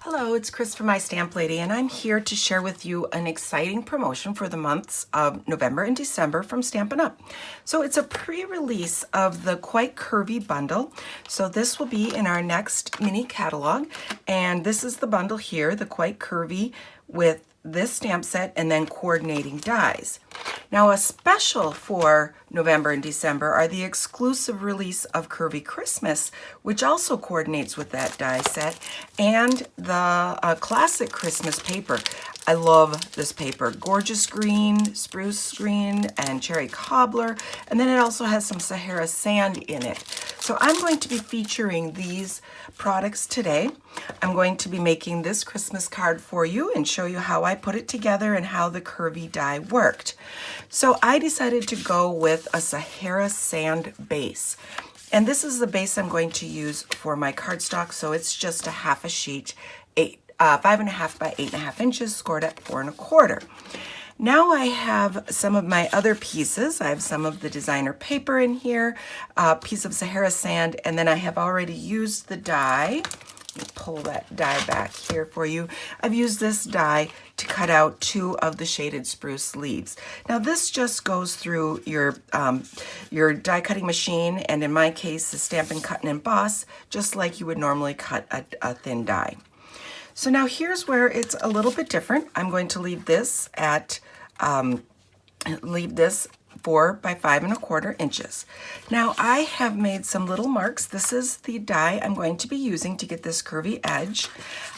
Hello, it's Chris from My Stamp Lady, and I'm here to share with you an exciting promotion for the months of November and December from Stampin' Up. So it's a pre-release of the Quite Curvy Bundle. So this will be in our next mini catalog, and this is the bundle here, the Quite Curvy, with this stamp set and then coordinating dies. Now, a special for November and December are the exclusive release of Curvy Christmas, which also coordinates with that die set, and the classic Christmas paper. I love this paper. Gorgeous green, spruce green, and cherry cobbler, and then it also has some Sahara sand in it. So I'm going to be featuring these products today. I'm going to be making this Christmas card for you and show you how I put it together and how the curvy die worked. So I decided to go with a Sahara sand base. And this is the base I'm going to use for my cardstock, so it's just a half a sheet, 5.5 by 8.5 inches, scored at 4 1/4. Now I have some of my other pieces. I have some of the designer paper in here, a piece of Sahara sand, and then I have already used the die. Let me pull that die back here for you. I've used this die to cut out 2 of the shaded spruce leaves. Now this just goes through your die cutting machine, and in my case, the Stampin' Cut and Emboss, just like you would normally cut a thin die. So now here's where it's a little bit different. I'm going to leave this at 4 by 5 1/4 inches. Now I have made some little marks. This is the die I'm going to be using to get this curvy edge.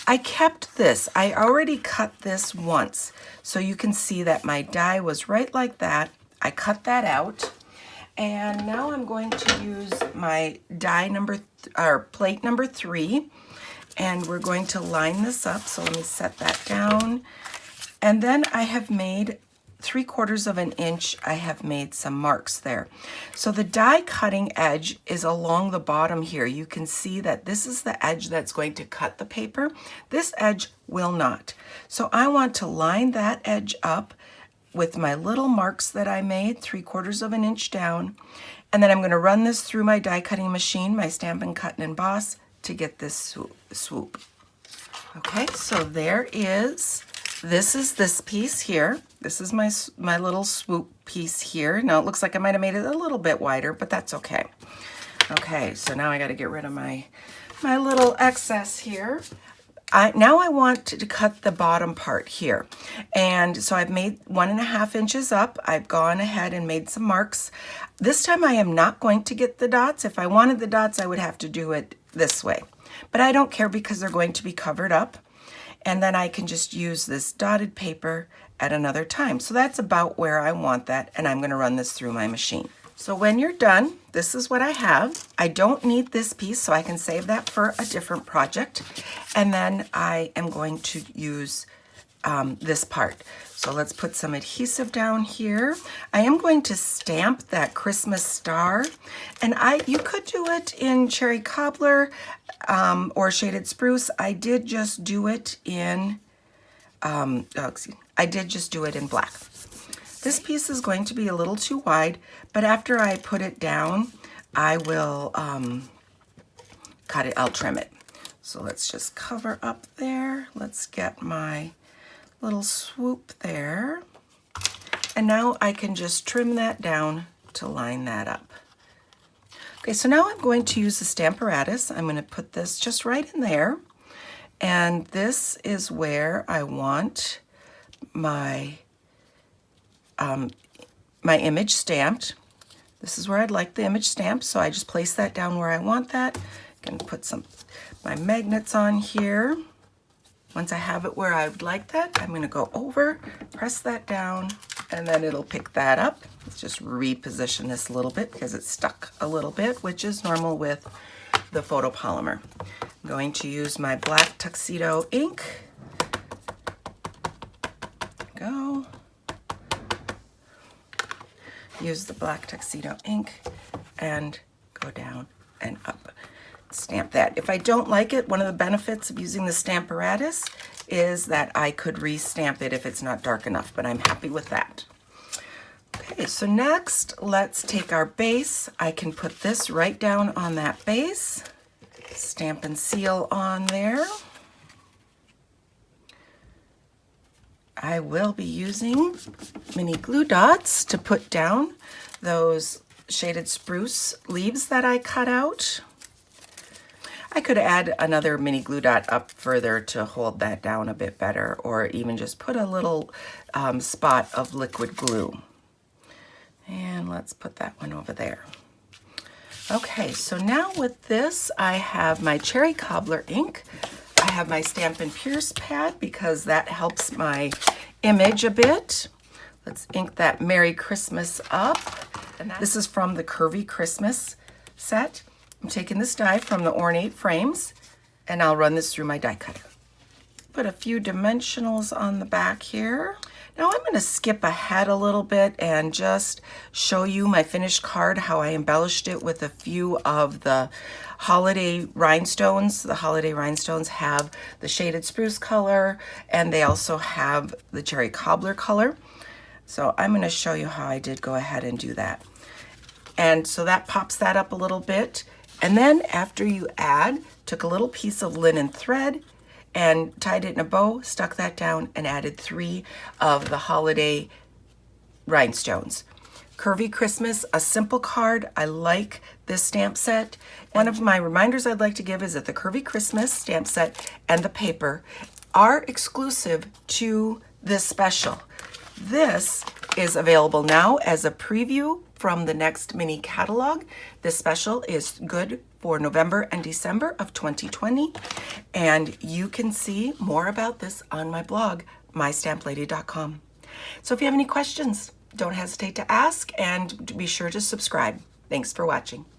I kept this. I already cut this once, so you can see that my die was right like that. I cut that out, and now I'm going to use my die plate number 3. And we're going to line this up. So let me set that down. And then I have made 3/4 of an inch. I have made some marks there. So the die cutting edge is along the bottom here. You can see that this is the edge that's going to cut the paper. This edge will not. So I want to line that edge up with my little marks that I made, 3/4 of an inch down. And then I'm going to run this through my die cutting machine, my Stampin' Cut and Emboss, to get this swoop. Okay, so this is this piece here. This is my little swoop piece here. Now it looks like I might have made it a little bit wider, but that's okay. Okay, so now I got to get rid of my little excess here. Now I want to cut the bottom part here. And so I've made 1.5 inches up. I've gone ahead and made some marks. This time I am not going to get the dots. If I wanted the dots, I would have to do it this way. But I don't care because they're going to be covered up. And then I can just use this dotted paper at another time. So that's about where I want that. And I'm going to run this through my machine. So when you're done, this is what I have. I don't need this piece, so I can save that for a different project. And then I am going to use this part. So let's put some adhesive down here. I am going to stamp that Christmas star, and you could do it in cherry cobbler or shaded spruce. I did just do it in black. This piece is going to be a little too wide, but after I put it down, I will cut it. I'll trim it. So let's just cover up there. Let's get my little swoop there. And now I can just trim that down to line that up. Okay, so now I'm going to use the Stamparatus. I'm going to put this just right in there. And this is where I want my my image stamped. This is where I'd like the image stamped, so I just place that down where I want that. I can put my magnets on here. Once I have it where I would like that, I'm going to go over, press that down, and then it'll pick that up. Let's just reposition this a little bit because it's stuck a little bit, which is normal with the photopolymer. I'm going to use my black tuxedo ink. Go. Use the black tuxedo ink and go down and up. Stamp that. If I don't like it, one of the benefits of using the Stamparatus is that I could re-stamp it if it's not dark enough, but I'm happy with that. Okay, so next, let's take our base. I can put this right down on that base. Stamp and seal on there. I will be using mini glue dots to put down those shaded spruce leaves that I cut out. I could add another mini glue dot up further to hold that down a bit better, or even just put a little spot of liquid glue. And let's put that one over there. Okay, so now with this, I have my cherry cobbler ink. I have my Stampin' Pierce pad because that helps my image a bit. Let's ink that Merry Christmas up. And this is from the Curvy Christmas set. I'm taking this die from the Ornate Frames, and I'll run this through my die cutter. Put a few dimensionals on the back here. Now I'm going to skip ahead a little bit and just show you my finished card, how I embellished it with a few of the holiday rhinestones. The holiday rhinestones have the shaded spruce color, and they also have the cherry cobbler color. So I'm going to show you how I did go ahead and do that. And so that pops that up a little bit. And then after you add, took a little piece of linen thread and tied it in a bow, stuck that down, and added 3 of the holiday rhinestones. Curvy Christmas, a simple card. I like this stamp set. One of my reminders I'd like to give is that the Curvy Christmas stamp set and the paper are exclusive to this special. This is available now as a preview from the next mini catalog. This special is good for November and December of 2020, and you can see more about this on my blog, mystamplady.com. So if you have any questions, don't hesitate to ask, and be sure to subscribe. Thanks for watching.